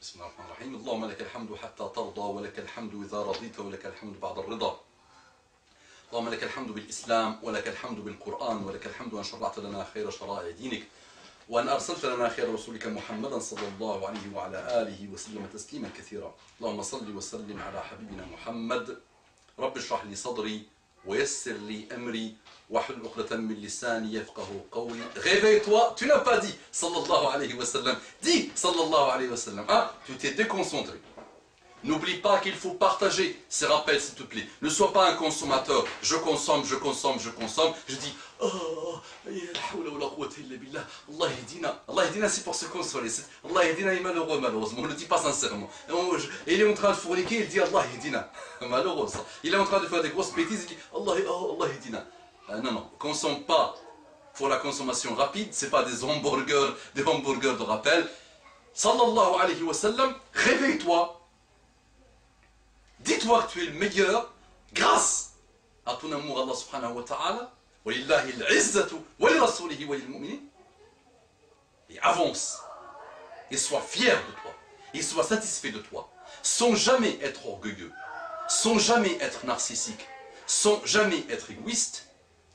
بسم الله الرحمن الرحيم. اللهم لك الحمد حتى ترضى ولك الحمد إذا رضيت ولك الحمد بعد الرضا. اللهم لك الحمد بالإسلام ولك الحمد بالقرآن ولك الحمد أن شرعت لنا خير شرائع دينك وأن أرسلت لنا خير رسولك محمدا صلى الله عليه وعلى آله وسلم تسليما كثيرا. اللهم صل وسلم على حبيبنا محمد. رب اشرح لي صدري ويسر لي أمري واحلل عقدة من لساني يفقهوا قولي. Réveille-toi, tu n'as pas dit sallallahu alayhi wa sallam. Dis sallallahu alayhi wa sallam. Ah, tu t'es déconcentré. N'oublie pas qu'il faut partager ces rappels, s'il te plaît. Ne sois pas un consommateur. Je consomme, je consomme, je consomme. Je dis, oh, Allah yahdina. Allah yahdina, c'est pour se consoler. Allah yahdina est malheureux, malheureusement. On ne le dit pas sincèrement. Et il est en train de forniquer, il dit Allah yahdina. Malheureux, ça. Il est en train de faire des grosses bêtises, il dit Allah yahdina. Non, non, consomme pas pour la consommation rapide. C'est pas des hamburgers de rappel. Sallallahu alayhi wa sallam, réveille-toi. Dis-toi que tu es le meilleur grâce à ton amour à Allah subhanahu wa ta'ala. Walillahi al-izzatu wa li rasulihi wa lil mu'minin. Et avance. Et sois fier de toi. Et sois satisfait de toi. Sans jamais être orgueilleux. Sans jamais être narcissique. Sans jamais être égoïste.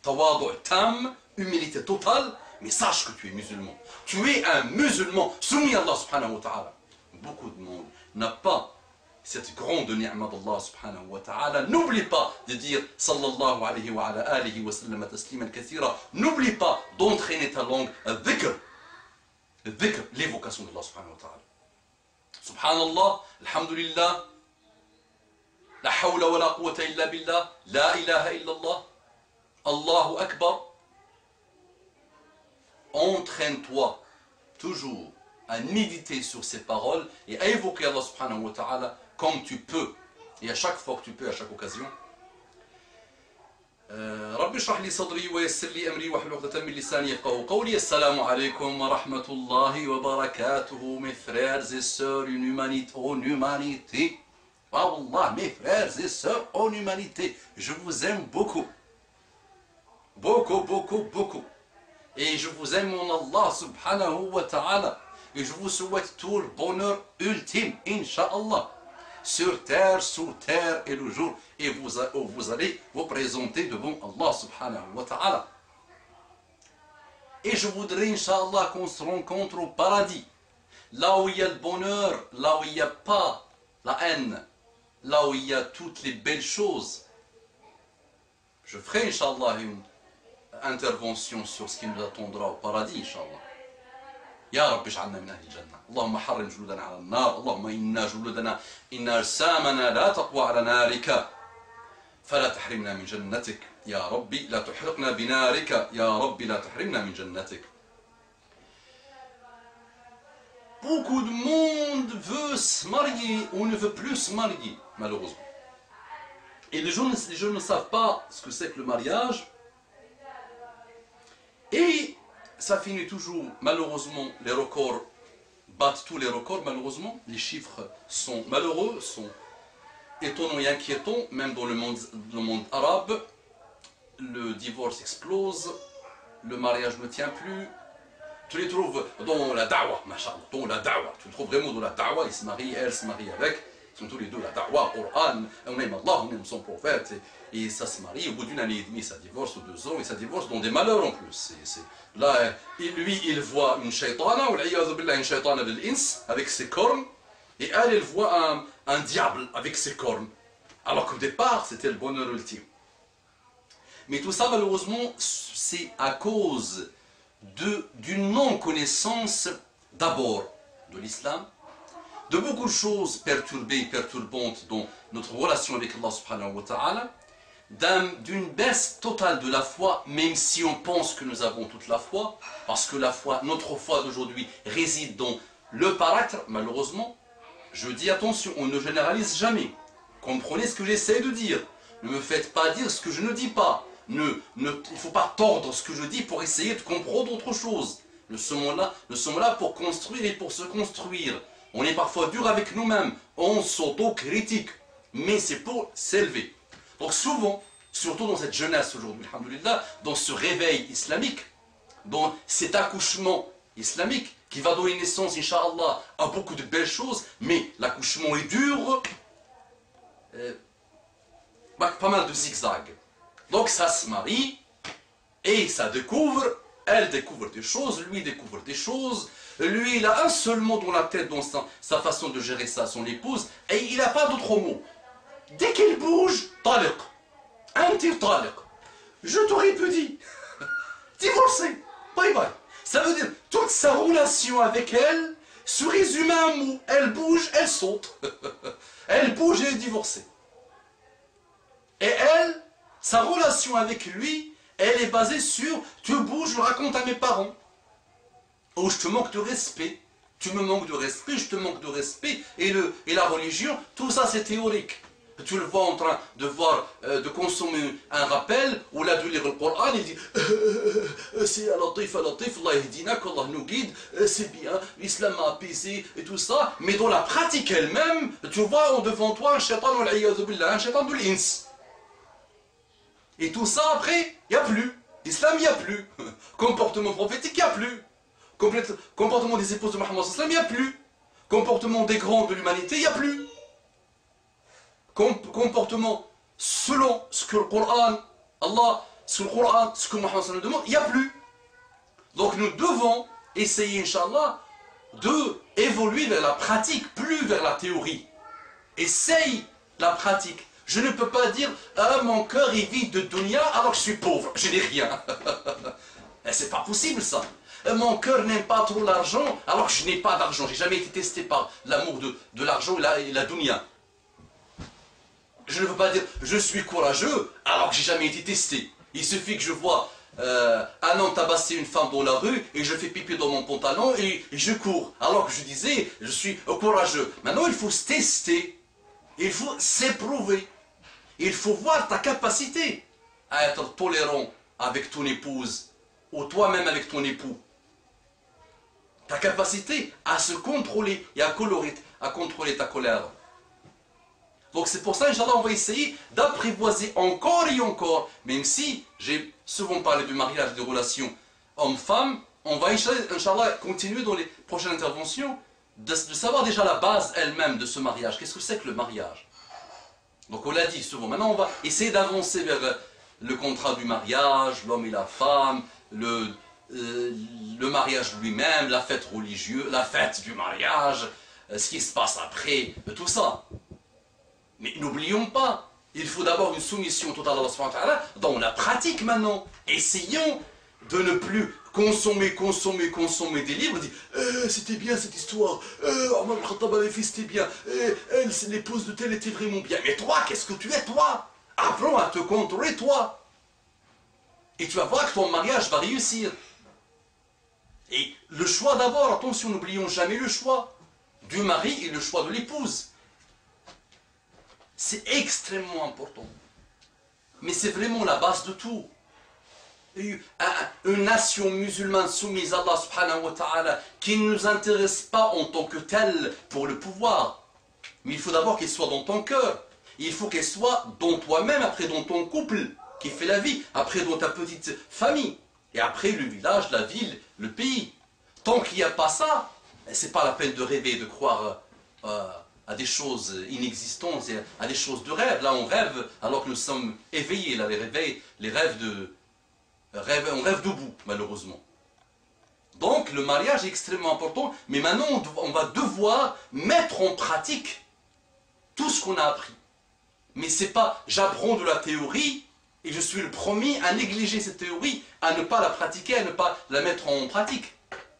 Tawadu' tam, humilité totale. Mais sache que tu es musulman. Tu es un musulman soumis à Allah subhanahu wa ta'ala. Beaucoup de monde n'a pas cette grande ni'ma d'Allah subhanahu wa ta'ala. N'oublie pas de dire sallallahu alayhi wa ala alihi wa sallam tasliman kathira. N'oublie pas d'entraîner ta langue al-dhikr, l'évocation d'Allah subhanahu wa ta'ala. Subhanallah, alhamdulillah, la hawla wa la quwwata illa billah, la ilaha illallah, Allahu akbar. Entraîne-toi toujours à méditer sur ces paroles et à évoquer Allah subhanahu wa ta'ala comme tu peux, et à chaque fois que tu peux, à chaque occasion. رب اشرح لي صدري ويسر لي أمري واحلل عقدة من لساني يفقهوا قولي. السلام عليكم ورحمة الله وبركاته. Mes frères et sœurs en humanité. Wallah, mes frères et sœurs en humanité, je vous aime beaucoup. Beaucoup, beaucoup, beaucoup. Et je vous aime en Allah subhanahu wa ta'ala. Et je vous souhaite tout le bonheur ultime, Inch'Allah. Sur terre, sous terre et le jour. Et vous allez vous présenter devant Allah subhanahu wa ta'ala. Et je voudrais, Inch'Allah, qu'on se rencontre au paradis. Là où il y a le bonheur, là où il n'y a pas la haine, là où il y a toutes les belles choses. Je ferai, Inch'Allah, une intervention sur ce qui nous attendra au paradis, Inch'Allah. يا رب اجعلنا من أهل الجنة. اللهم حرم جلودنا على النار. اللهم إن جلودنا إن أجسامنا لا تقوى على نارك فلا تحرمنا من جنتك يا ربي. لا تحرقنا بنارك يا ربي. لا تحرمنا من جنتك. Beaucoup de monde veut se marier ou ne veut plus se marier, malheureusement. Et les jeunes ne savent pas ce que c'est que le mariage. Et ça finit toujours, malheureusement, les records battent tous les records, malheureusement. Les chiffres sont malheureux, sont étonnants et inquiétants, même dans le monde arabe. Le divorce explose, le mariage ne tient plus. Tu les trouves dans la da'wa, machallah, dans la da'wa. Tu les trouves vraiment dans la da'wa, ils se marient, elle se marie avec. Ils sont tous les deux la da'wa, Coran, on aime Allah, on aime son prophète. Et ça se marie, au bout d'une année et demie, ça divorce, ou 2 ans, et ça divorce dans des malheurs en plus. Là, lui, il voit une shaytana, ou une shaytana de l'ins, avec ses cornes, et elle voit un diable avec ses cornes. Alors qu'au départ, c'était le bonheur ultime. Mais tout ça, malheureusement, c'est à cause d'une non-connaissance, d'abord, de l'islam, de beaucoup de choses perturbées et perturbantes dans notre relation avec Allah subhanahu wa ta'ala, d'une baisse totale de la foi, même si on pense que nous avons toute la foi, parce que la foi, notre foi d'aujourd'hui réside dans le paraître, malheureusement. Je dis attention, on ne généralise jamais. Comprenez ce que j'essaie de dire. Ne me faites pas dire ce que je ne dis pas. Il ne faut pas tordre ce que je dis pour essayer de comprendre autre chose. Nous sommes là pour construire et pour se construire. On est parfois dur avec nous-mêmes, on s'auto-critique, mais c'est pour s'élever. Donc souvent, surtout dans cette jeunesse aujourd'hui, alhamdoulilah, dans ce réveil islamique, dans cet accouchement islamique qui va donner naissance, Inch'Allah, à beaucoup de belles choses, mais l'accouchement est dur, pas mal de zigzags. Donc ça se marie, et ça découvre, elle découvre des choses, lui découvre des choses, lui il a un seul mot dans la tête, dans sa façon de gérer ça, son épouse, et il n'a pas d'autre mot. Dès qu'elle bouge, taliq, anti-taliq. Je t'aurais pu dire, divorcé, bye bye. Ça veut dire, toute sa relation avec elle se résume à un mot. Elle bouge, elle saute. Elle bouge et elle est divorcée. Et elle, sa relation avec lui, elle est basée sur, tu bouges, je raconte à mes parents. Oh, je te manque de respect. Tu me manques de respect, je te manque de respect. Et la religion, tout ça c'est théorique. Tu le vois en train de voir, de consommer un rappel, ou là de lire le Coran, il dit c'est Latif, Allah yahdina, qu'Allah nous guide, c'est bien, l'islam a apaisé et tout ça, mais dans la pratique elle-même, tu vois devant toi un shaitan, un shaitan de l'ins. Et tout ça après, il n'y a plus. L'islam, il n'y a plus. Comportement prophétique, il n'y a plus. Comportement des épouses de Mohammed, il n'y a plus. Comportement des grands de l'humanité, il n'y a plus. Comportement selon ce que le Coran, Allah, ce que Mohammed nous demande, il n'y a plus. Donc nous devons essayer, Inch'Allah, de évoluer vers la pratique, plus vers la théorie. Essaye la pratique. Je ne peux pas dire ah, mon cœur est vide de dunya alors que je suis pauvre, je n'ai rien. C'est pas possible ça. Mon cœur n'aime pas trop l'argent alors que je n'ai pas d'argent. J'ai jamais été testé par l'amour de l'argent et la dunya. Je ne peux pas dire je suis courageux alors que j'ai jamais été testé. Il suffit que je vois un homme tabasser une femme dans la rue et je fais pipi dans mon pantalon et je cours. Alors que je disais je suis courageux. Maintenant il faut se tester. Il faut s'éprouver. Il faut voir ta capacité à être tolérant avec ton épouse ou toi-même avec ton époux. Ta capacité à se contrôler et à contrôler ta colère. Donc c'est pour ça, Inch'Allah, on va essayer d'apprivoiser encore et encore, même si j'ai souvent parlé du mariage, des relations homme-femme, on va, Inch'Allah, continuer dans les prochaines interventions de savoir déjà la base elle-même de ce mariage. Qu'est-ce que c'est que le mariage? Donc on l'a dit souvent, maintenant on va essayer d'avancer vers le contrat du mariage, l'homme et la femme, le mariage lui-même, la fête religieuse, la fête du mariage, ce qui se passe après, tout ça. Mais n'oublions pas, il faut d'abord une soumission totale à Allah subhanahu wa ta'ala dans la pratique maintenant. Essayons de ne plus consommer des livres, dire c'était bien cette histoire, Omar al-Khattab avait fait c'était bien, elle, l'épouse de tel était vraiment bien. Mais toi, qu'est-ce que tu es, toi? Apprends à te contrôler, toi. Et tu vas voir que ton mariage va réussir. Et le choix d'abord, attention, n'oublions jamais le choix du mari et le choix de l'épouse. C'est extrêmement important. Mais c'est vraiment la base de tout. Une nation musulmane soumise à Allah subhanahu wa ta'ala qui ne nous intéresse pas en tant que telle pour le pouvoir. Mais il faut d'abord qu'elle soit dans ton cœur. Il faut qu'elle soit dans toi-même, après dans ton couple qui fait la vie, après dans ta petite famille. Et après le village, la ville, le pays. Tant qu'il n'y a pas ça, c'est pas la peine de rêver, de croire à des choses inexistantes, à des choses de rêve. Là on rêve alors que nous sommes éveillés. Là les rêves on rêve debout, malheureusement. Donc le mariage est extrêmement important, mais maintenant on va devoir mettre en pratique tout ce qu'on a appris. Mais c'est pas j'apprends de la théorie et je suis le premier à négliger cette théorie, à ne pas la pratiquer, à ne pas la mettre en pratique.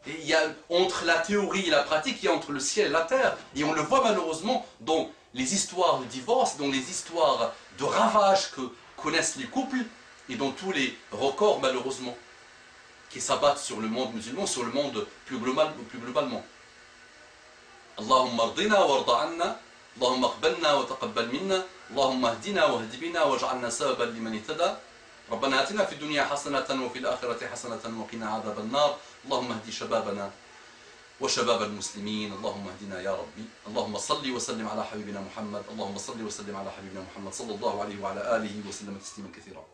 Et il y a entre la théorie et la pratique, il y a entre le ciel et la terre. Et on le voit malheureusement dans les histoires de divorce, dans les histoires de ravages que connaissent les couples, et dans tous les records malheureusement qui s'abattent sur le monde musulman, sur le monde plus globalement. Allahumma ardina warda anna, Allahumma aqbalna wa taqabbal minna, Allahumma ahdina wa hdi bina waj'alna sababan liman ihtada. ربنا آتنا في الدنيا حسنة وفي الآخرة حسنة وقنا عذاب النار. اللهم اهد شبابنا وشباب المسلمين. اللهم اهدنا يا ربي. اللهم صل وسلم على حبيبنا محمد. اللهم صل وسلم على حبيبنا محمد صلى الله عليه وعلى آله وسلم تسليما كثيرا.